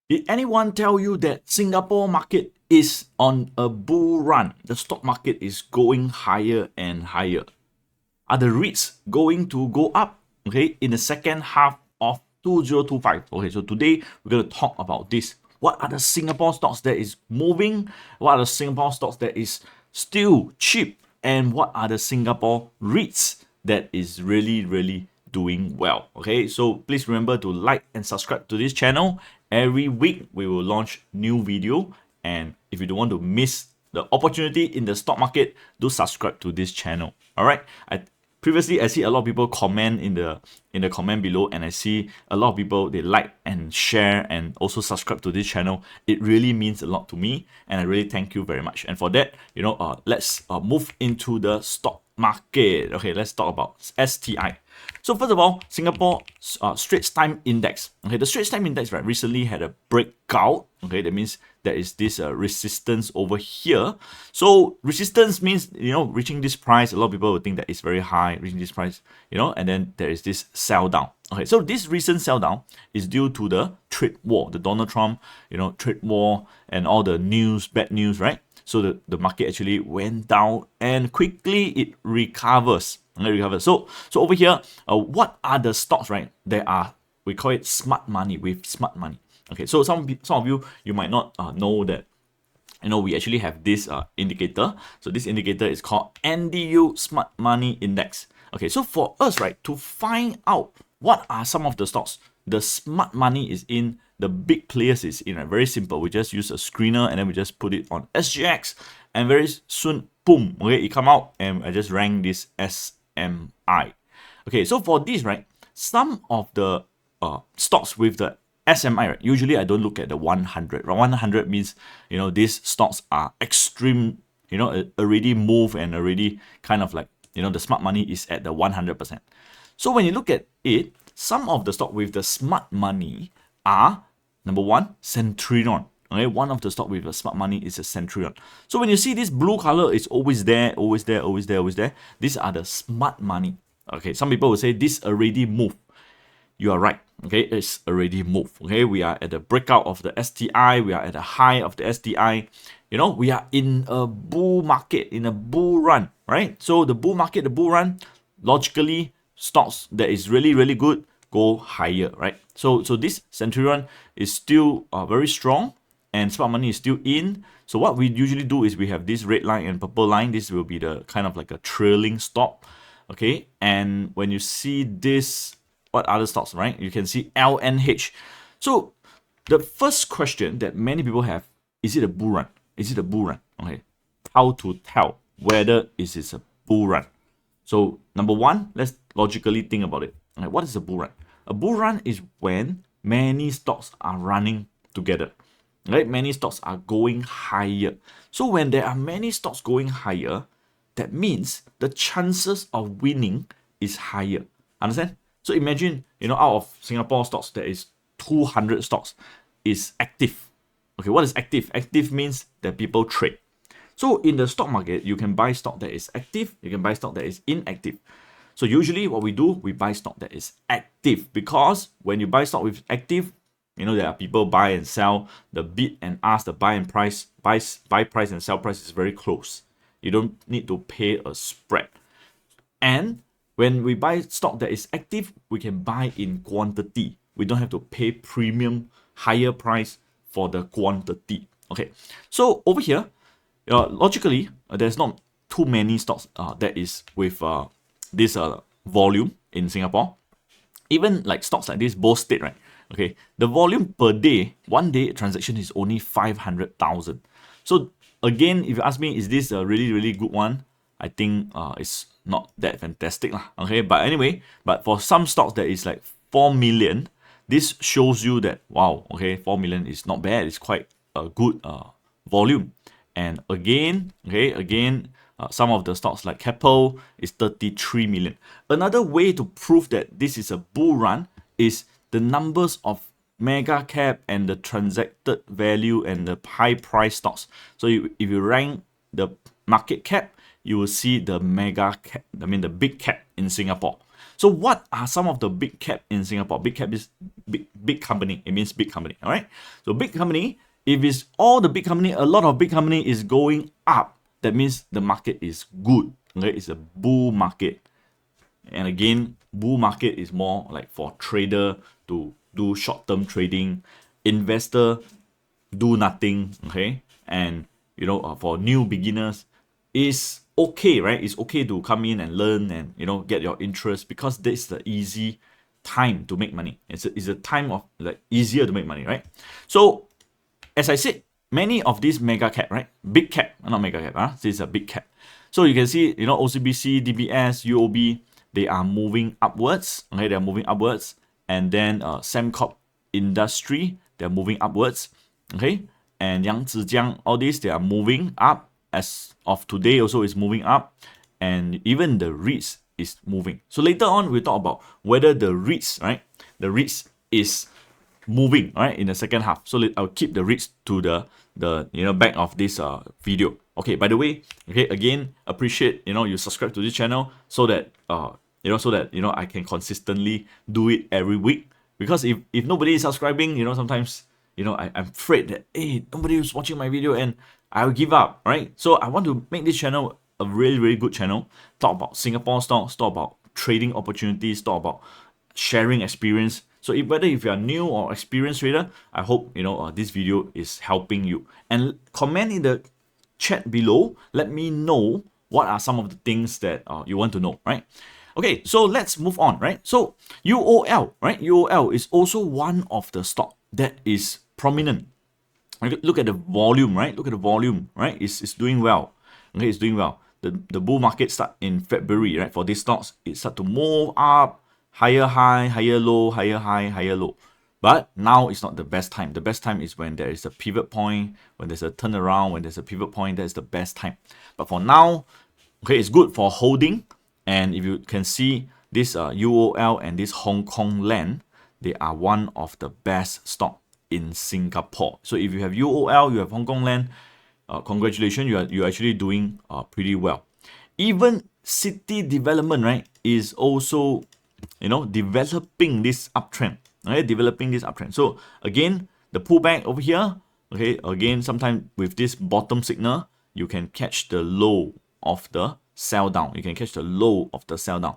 Did anyone tell you that Singapore market is on a bull run? The stock market is going higher and higher. Are the REITs going to go up, okay, in the second half of 2025? Okay, so today we're going to talk about this. What are the Singapore stocks that is moving? What are the Singapore stocks that is still cheap? And what are the Singapore REITs that is really doing well? Okay, so please remember to like and subscribe to this channel. Every week we will launch new video, and if you don't want to miss the opportunity in the stock market, do subscribe to this channel. All right, previously I see a lot of people comment in the comment below, and I see a lot of people, they like and share and also subscribe to this channel. It really means a lot to me, and I really thank you very much. And for that, let's move into the stock market. Okay, let's talk about STI. So first of all, Singapore Straits Time Index. Okay, the Straits Time Index, right, recently had a breakout. Okay, that means there is this resistance over here. So resistance means, reaching this price, a lot of people will think that it's very high, reaching this price, and then there is this sell down. Okay, so this recent sell down is due to the trade war, the Donald Trump, trade war and all the news, bad news, right? So the market actually went down and quickly it recovers. So over here, what are the stocks, right? There are, we call it smart money, with smart money. Okay, so some of you might not know that, we actually have this indicator. So this indicator is called NDU Smart Money Index. Okay, so for us, right, to find out what are some of the stocks the smart money is in, the big players is in, right? Very simple. We just use a screener and then we just put it on SGX, and very soon, boom, okay, it come out, and I just rank this SMI. Okay, so for this, right, some of the stocks with the SMI, right, usually I don't look at the 100. 100 means, these stocks are extreme, already move and already kind of like, the smart money is at the 100%. So when you look at it, some of the stock with the smart money are, number one, Centurion. Okay, one of the stock with the smart money is a Centurion. So when you see this blue color, it's always there, always there, always there, always there. These are the smart money. Okay, some people will say this already moved. You are right. Okay, it's already moved. Okay, we are at the breakout of the STI. We are at the high of the STI. We are in a bull market, in a bull run, right? So the bull market, the bull run, logically, stocks that is really good go higher, right? So this Centurion is still very strong, and smart money is still in. So what we usually do is we have this red line and purple line. This will be the kind of like a trailing stop. Okay, and when you see this, what other stocks, right? You can see LNH. So the first question that many people have, is it a bull run? Is it a bull run? Okay, how to tell whether it is a bull run? So number one, let's logically think about it. Okay, what is a bull run? A bull run is when many stocks are running together. Right? Many stocks are going higher. So when there are many stocks going higher, that means the chances of winning is higher. Understand? So imagine, out of Singapore stocks, there is 200 stocks is active. Okay, what is active? Active means that people trade. So in the stock market, you can buy stock that is active, you can buy stock that is inactive. So usually what we do, we buy stock that is active, because when you buy stock with active, there are people buy and sell, the bid and ask, the buy price and sell price is very close. You don't need to pay a spread. And when we buy stock that is active, we can buy in quantity. We don't have to pay premium, higher price for the quantity. Okay, so over here, logically, there's not too many stocks that is with this volume in Singapore. Even like stocks like this, both state, right? Okay, the volume per day, one day transaction is only 500,000. So again, if you ask me, is this a really good one? I think it's not that fantastic lah. Okay, but anyway, but for some stocks that is like 4 million, this shows you that, wow, okay, 4 million is not bad. It's quite a good volume. And again, some of the stocks like Keppel is 33 million. Another way to prove that this is a bull run is the numbers of mega cap and the transacted value and the high price stocks. So if you rank the market cap, you will see the mega cap, the big cap in Singapore. So what are some of the big cap in Singapore? Big cap is big company. It means big company. All right. So big company, if it's all the big company, a lot of big company is going up, that means the market is good. Okay, it's a bull market. And again, bull market is more like for trader to do short-term trading, investor do nothing. Okay, and for new beginners, is okay, right? It's okay to come in and learn and get your interest, because this is the easy time to make money. It's a time of like easier to make money, right? So as I said, many of these mega cap, right? Big cap, not mega cap, this is a big cap. So you can see, OCBC, DBS, UOB, they are moving upwards. Okay, they're moving upwards. And then Sembcorp Industry, they're moving upwards. Okay, and Yangzijiang, all these, they are moving up. As of today, also is moving up. And even the REITs is moving. So later on, we'll talk about whether the REITs, right? The REITs is moving, right, in the second half. So I'll keep the REITs to the back of this video. Okay, by the way, okay, again, appreciate you subscribe to this channel, so that I can consistently do it every week. Because if nobody is subscribing, sometimes I'm afraid that, hey, nobody is watching my video and I'll give up, right? So I want to make this channel a really, really good channel. Talk about Singapore stocks, talk about trading opportunities, talk about sharing experience. So whether if you are new or experienced trader, I hope this video is helping you. And comment in the chat below. Let me know what are some of the things that you want to know, right? Okay, so let's move on, right? So UOL, right? UOL is also one of the stock that is prominent. Look at the volume, right? Look at the volume, right? It's doing well. Okay, it's doing well. The bull market start in February, right? For these stocks, it start to move up, higher high, higher low, higher high, higher low. But now it's not the best time. The best time is when there is a pivot point, when there's a turnaround, when there's a pivot point, that's the best time. But for now, okay, it's good for holding. And if you can see this UOL and this Hong Kong Land, they are one of the best stock in Singapore. So if you have UOL, you have Hong Kong Land, congratulations, you're actually doing pretty well. Even City Development, right, is also developing this uptrend. Okay, developing this uptrend. So again, the pullback over here. Okay, again, sometimes with this bottom signal, you can catch the low of the sell down. You can catch the low of the sell down.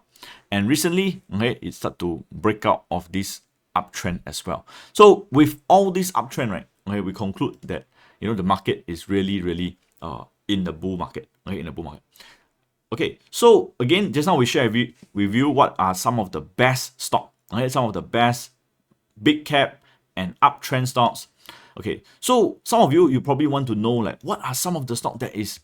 And recently, okay, it started to break out of this uptrend as well. So with all this uptrend, right, okay, we conclude that the market is really, really in the bull market. Okay, in the bull market. Okay, so again, just now we share with you what are some of the best stock. Okay, some of the best big cap and uptrend stocks. Okay, so some of you probably want to know, like, what are some of the stock that is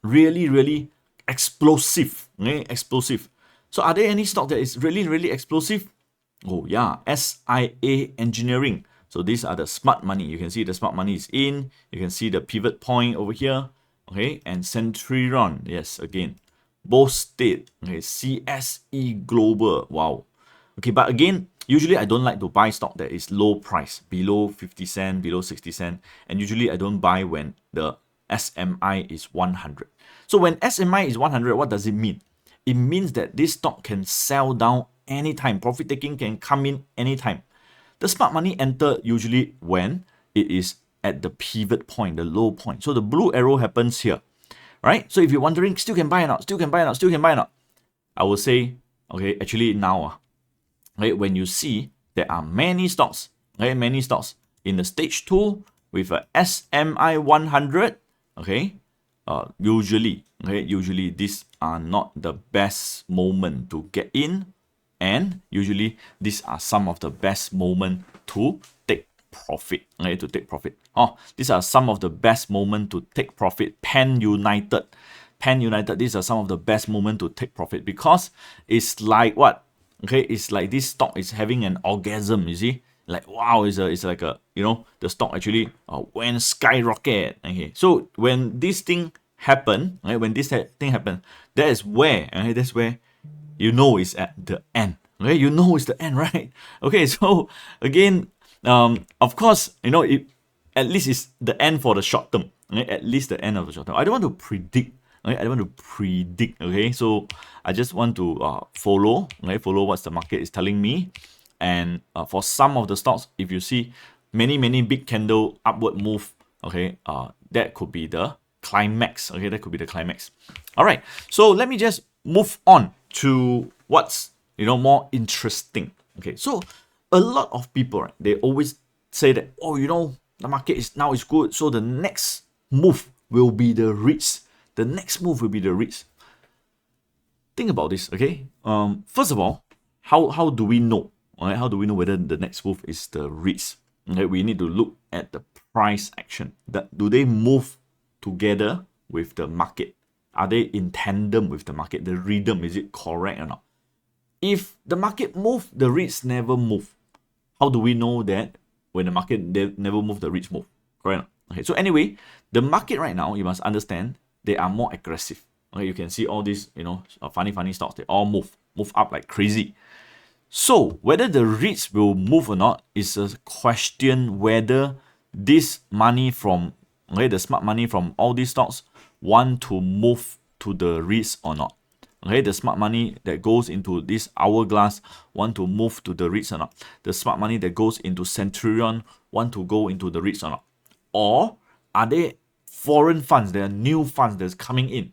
really, really explosive. Okay, explosive. So are there any stock that is really, really explosive? Oh yeah, SIA Engineering. So these are the smart money. You can see the smart money is in. You can see the pivot point over here. Okay, and Centurion. Yes, again, both state. Okay, CSE Global. Wow. Okay, but again, usually I don't like to buy stock that is low price, below 50 cents, below 60 cents. And usually I don't buy when the SMI is 100. So when SMI is 100, what does it mean? It means that this stock can sell down anytime. Profit taking can come in anytime. The smart money enter usually when it is at the pivot point, the low point. So the blue arrow happens here, right? So if you're wondering, still can buy or not, still can buy or not, still can buy or not, I will say, okay, actually now, okay, when you see there are many stocks, okay, many stocks in the stage 2 with a SMI 100, okay, usually these are not the best moment to get in, and usually these are some of the best moment to take profit. Okay, to take profit. These are some of the best moment to take profit. Pan United, these are some of the best moment to take profit, because it's like what? Okay, it's like this stock is having an orgasm, you see? Like, wow, it's like a, the stock actually went skyrocket. Okay, so when this thing happen, right, when this thing happen, that is where, okay, that's where it's at the end. Okay, it's the end, right? Okay, so again, of course, at least it's the end for the short term. Okay? At least the end of the short term. I don't want to predict Okay, I don't want to predict. Okay, so I just want to follow. Okay, follow what the market is telling me. And for some of the stocks, if you see many big candle upward move, okay, that could be the climax. Okay, that could be the climax. All right, so let me just move on to what's more interesting. Okay, so a lot of people, right, they always say that, oh, the market is good, so the next move will be the REITs. The next move will be the REITs. Think about this, okay? First of all, how do we know? All right, how do we know whether the next move is the REITs? Okay, we need to look at the price action. Do they move together with the market? Are they in tandem with the market? The rhythm, is it correct or not? If the market move, the REITs never move. How do we know that when the market never move, the REITs move? Correct? Okay, so anyway, the market right now, you must understand, they are more aggressive. Okay, you can see all these, funny stocks, they all move up like crazy. So whether the REITs will move or not is a question whether this money from, the smart money from all these stocks want to move to the REITs or not. Okay, the smart money that goes into this hourglass want to move to the REITs or not. The smart money that goes into Centurion want to go into the REITs or not. Or are they foreign funds? There are new funds that's coming in.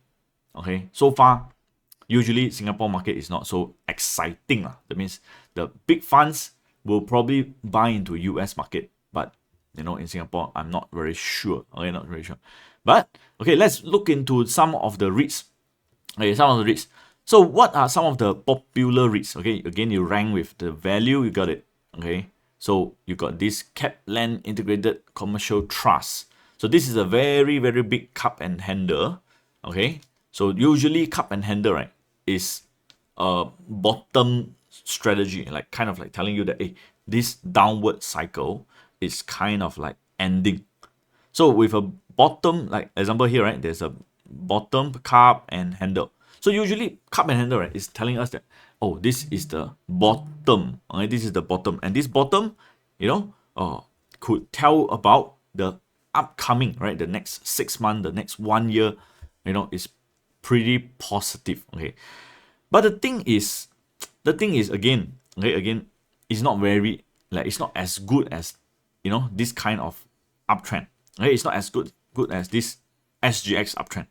Okay, so far, usually Singapore market is not so exciting. That means the big funds will probably buy into US market. But, in Singapore, I'm not very sure. Okay, not very sure. But, okay, let's look into some of the REITs. Okay, some of the REITs. So what are some of the popular REITs? Okay, again, you rank with the value, you got it. Okay, so you got this Kaplan Integrated Commercial Trust. So this is a very big cup and handle. Okay, so usually cup and handle, right, is a bottom strategy, like kind of like telling you that, hey, this downward cycle is kind of like ending. So with a bottom, like example here, right, there's a bottom, cup, and handle. So usually cup and handle, right, is telling us that, oh, this is the bottom. Okay, this is the bottom. And this bottom, could tell about the upcoming, right, the next 6 months, the next 1 year, is pretty positive. Okay. But the thing is again, it's not very, like, it's not as good as, this kind of uptrend. Okay, it's not as good as this SGX uptrend.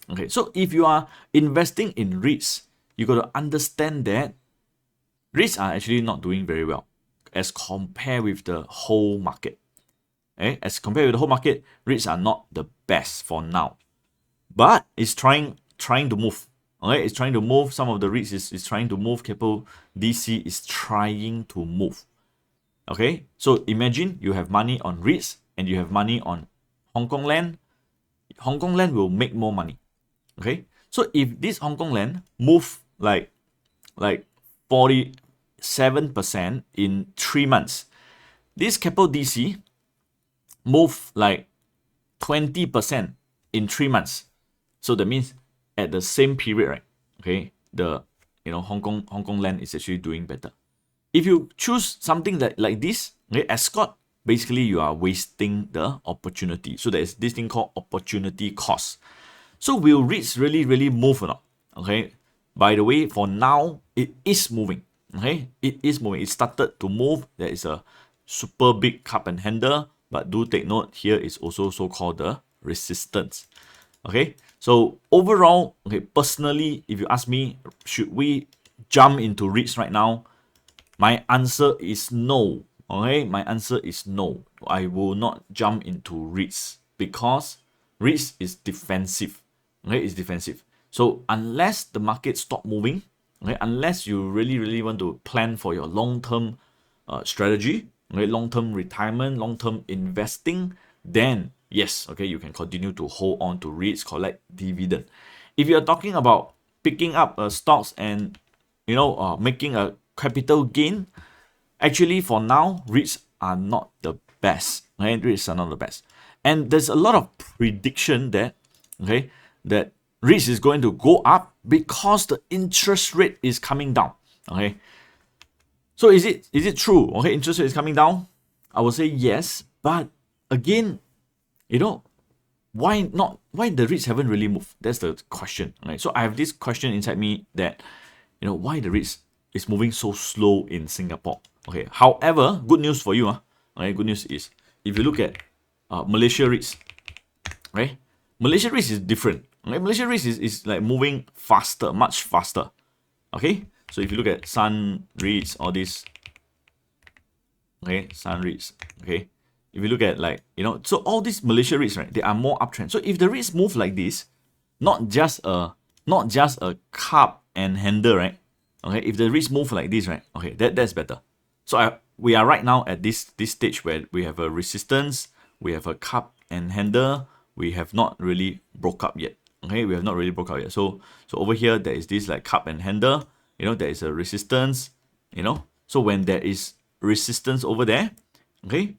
Okay, so if you are investing in REITs, you got to understand that REITs are actually not doing very well as compared with the whole market. Okay, as compared with the whole market, REITs are not the best for now, but it's trying to move. Okay, it's trying to move. Some of the REITs is trying to move. Keppel DC is trying to move. Okay, so imagine you have money on REITs and you have money on Hong Kong land. Hong Kong land will make more money. Okay, so if this Hong Kong land move like 47% in 3 months, this Keppel DC move like 20% in 3 months. So that means at the same period, right? Okay, the Hong Kong land is actually doing better. If you choose something that like this, okay, escort, basically you are wasting the opportunity. So there's this thing called opportunity cost. So will REITs really move or not? Okay, by the way, for now it is moving. Okay, it is moving. It started to move. There is a super big cup and handle, but do take note, here is also so-called the resistance. Okay, so overall, okay, personally, if you ask me, should we jump into REITs right now? My answer is no. Okay, my answer is no. I will not jump into REITs because REITs is defensive. Okay, it's defensive. So unless the market stop moving, okay, unless you really want to plan for your long-term strategy, okay, long-term retirement, long-term investing, then yes, okay, you can continue to hold on to REITs, collect dividend. If you're talking about picking up stocks and making a capital gain, actually for now REITs are not the best. Okay, REITs are not the best, and there's a lot of prediction that that REITs is going to go up because the interest rate is coming down. Okay, so is it true? Okay, interest rate is coming down. I would say yes, but again, why not? Why the REITs haven't really moved? That's the question. Right? So I have this question inside me that, why the REITs is moving so slow in Singapore. Okay. However, good news for you. Okay, good news is if you look at Malaysia REITs, right? Malaysia REITs is different. Okay? Malaysia REITs is like moving faster, much faster. Okay. So if you look at Sun REITs, all these, okay, Sun REITs, okay. If you look at so all these Malaysia REITs, right, they are more uptrend. So if the REITs move like this, not just a cup and handle, right? Okay, if the REITs move like this, right? Okay, that's better. So we are right now at this stage where we have a resistance, we have a cup and handle, we have not really broke up yet. Okay, we have not really broke out yet. So over here there is this like cup and handle. There is a resistance. So when there is resistance over there, okay,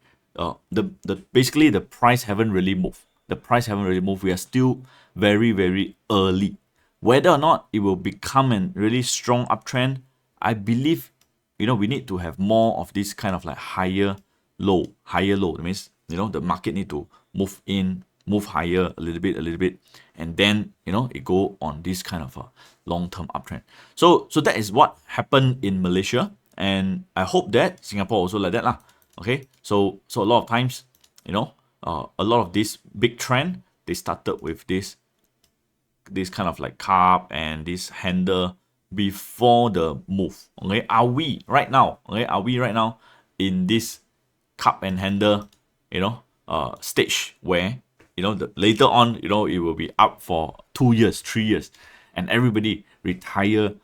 basically the price haven't really moved. The price haven't really moved. We are still very, very early. Whether or not it will become a really strong uptrend, I believe we need to have more of this kind of like higher low. That means the market need to move higher a little bit, and then it go on this kind of a long-term uptrend. So that is what happened in Malaysia, and I hope that Singapore also like that lah. Okay, so a lot of times, a lot of this big trend, they started with this kind of like cup and this handle before the move. Okay, are we right now in this cup and handle stage where later on it will be up for 2 years, 3 years, and everybody retire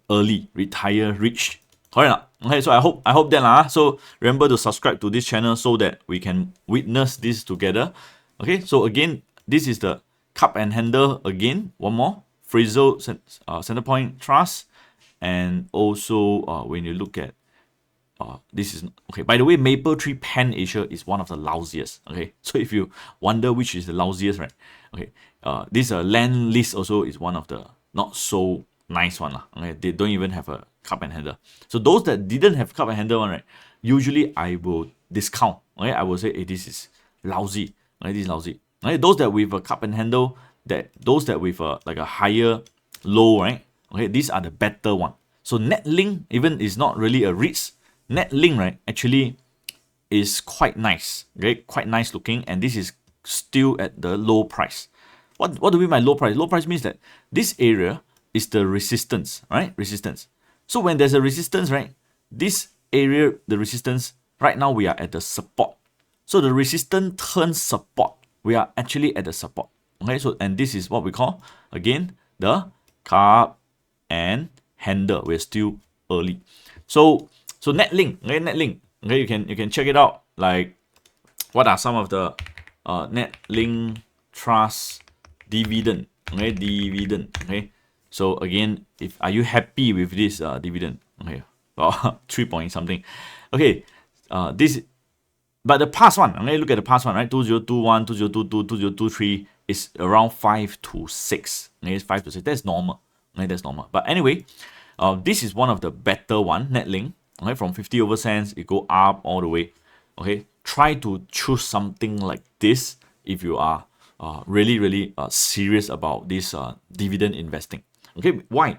early, retire rich? Correct. Okay, so I hope that so remember to subscribe to this channel so that we can witness this together. Okay, so again, this is the cup and handle again. One more Frizzle center point truss, and also when you look at this is okay. By the way, Maple Tree Pan Asia is one of the lousiest. Okay, so if you wonder which is the lousiest, right? Okay, this land list also is one of the not so nice one lah. Okay, they don't even have a cup and handle. So those that didn't have cup and handle one, right? Usually I will discount. Okay, I will say, hey, this is lousy. Okay, this is lousy. Okay, those that with a cup and handle, those that with like a higher low, right? Okay, these are the better one. So Netlink even is not really a REITs. Netlink, right, actually is quite nice. Okay, quite nice looking, and this is still at the low price. What do we mean by low price? Low price means that this area is the resistance, right? Resistance. So when there's a resistance, right, this area, the resistance, right now we are at the support. So the resistance turns support. We are actually at the support. Okay, so and this is what we call again the cup and handle. We're still early. So Netlink, okay, Netlink, okay, you can check it out. Like, what are some of the Netlink Trust Dividend? Okay, Dividend. Okay, so again, are you happy with this dividend? Okay, well, 3 point something. Okay, but the past one, okay, look at the past one, right? 2021, 2022, 2023 is around 5 to 6. Okay, it's 5 to 6. That's normal. Okay, that's normal. But anyway, this is one of the better one, Netlink. Okay, from 50 over cents, it go up all the way. Okay, try to choose something like this if you are really serious about this dividend investing. Okay, why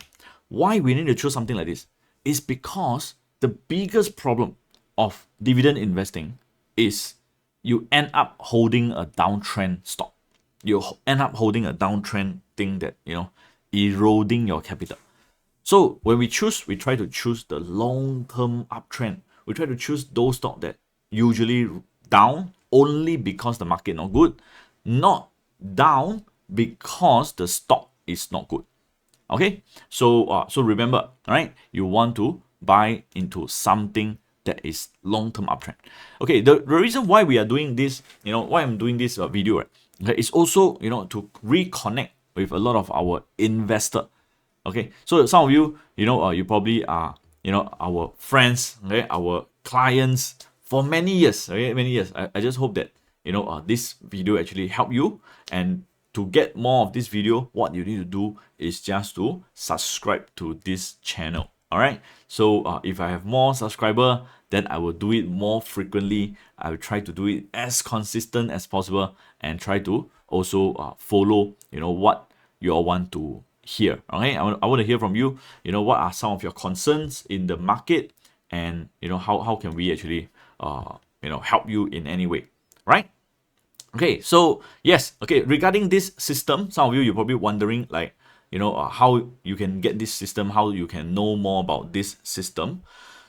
we need to choose something like this is because the biggest problem of dividend investing is you end up holding a downtrend stock. You end up holding a downtrend thing that eroding your capital. So when we try to choose the long-term uptrend. We try to choose those stocks that usually down only because the market not good, not down because the stock is not good. Okay, so remember, right? You want to buy into something that is long-term uptrend. Okay, the reason why we are doing this, why I'm doing this video, right? Okay, is also to reconnect with a lot of our investor. Okay, so some of you, you probably are, our friends, okay, our clients for many years, okay, many years. I just hope that, this video actually help you. And to get more of this video, what you need to do is just to subscribe to this channel. All right. So if I have more subscriber, then I will do it more frequently. I will try to do it as consistent as possible and try to also follow, what you all want to hear. Okay, I want to hear from you. What are some of your concerns in the market, and how can we actually help you in any way, right? Okay, so yes, okay, regarding this system, some of you're probably wondering, like, how you can get this system, how you can know more about this system.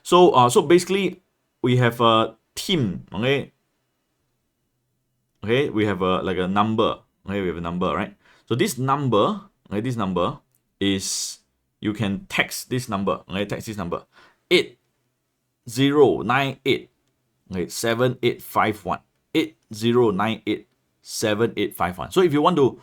So basically, we have a team, okay, we have a number, okay, we have a number, right? So this number, okay, this number is, you can text this number, okay, text this number, 8098, okay, 7851, 8098 7851. So if you want to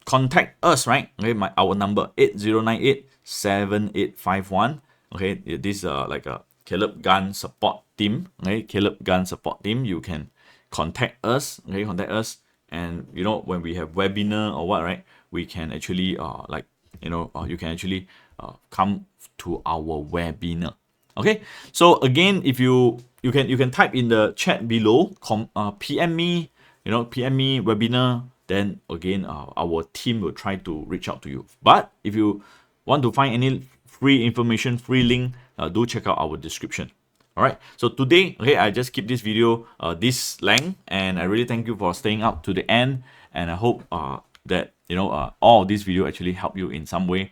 contact us, right, okay, our number 8098 7851, okay, this like a Caleb Gun support team, okay, Caleb Gun support team. You can contact us, okay, contact us, and when we have webinar or what, right, we can actually you can actually come to our webinar. Okay, so again, if you can type in the chat below, PM me, PM me webinar, then again, our team will try to reach out to you. But if you want to find any free information, free link, do check out our description. All right, so today, okay, I just keep this video this length, and I really thank you for staying up to the end, and I hope that all of this video actually help you in some way.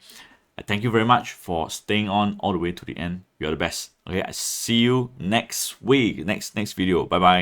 Thank you very much for staying on all the way to the end. You're the best. Okay, I see you next week, next video. Bye bye.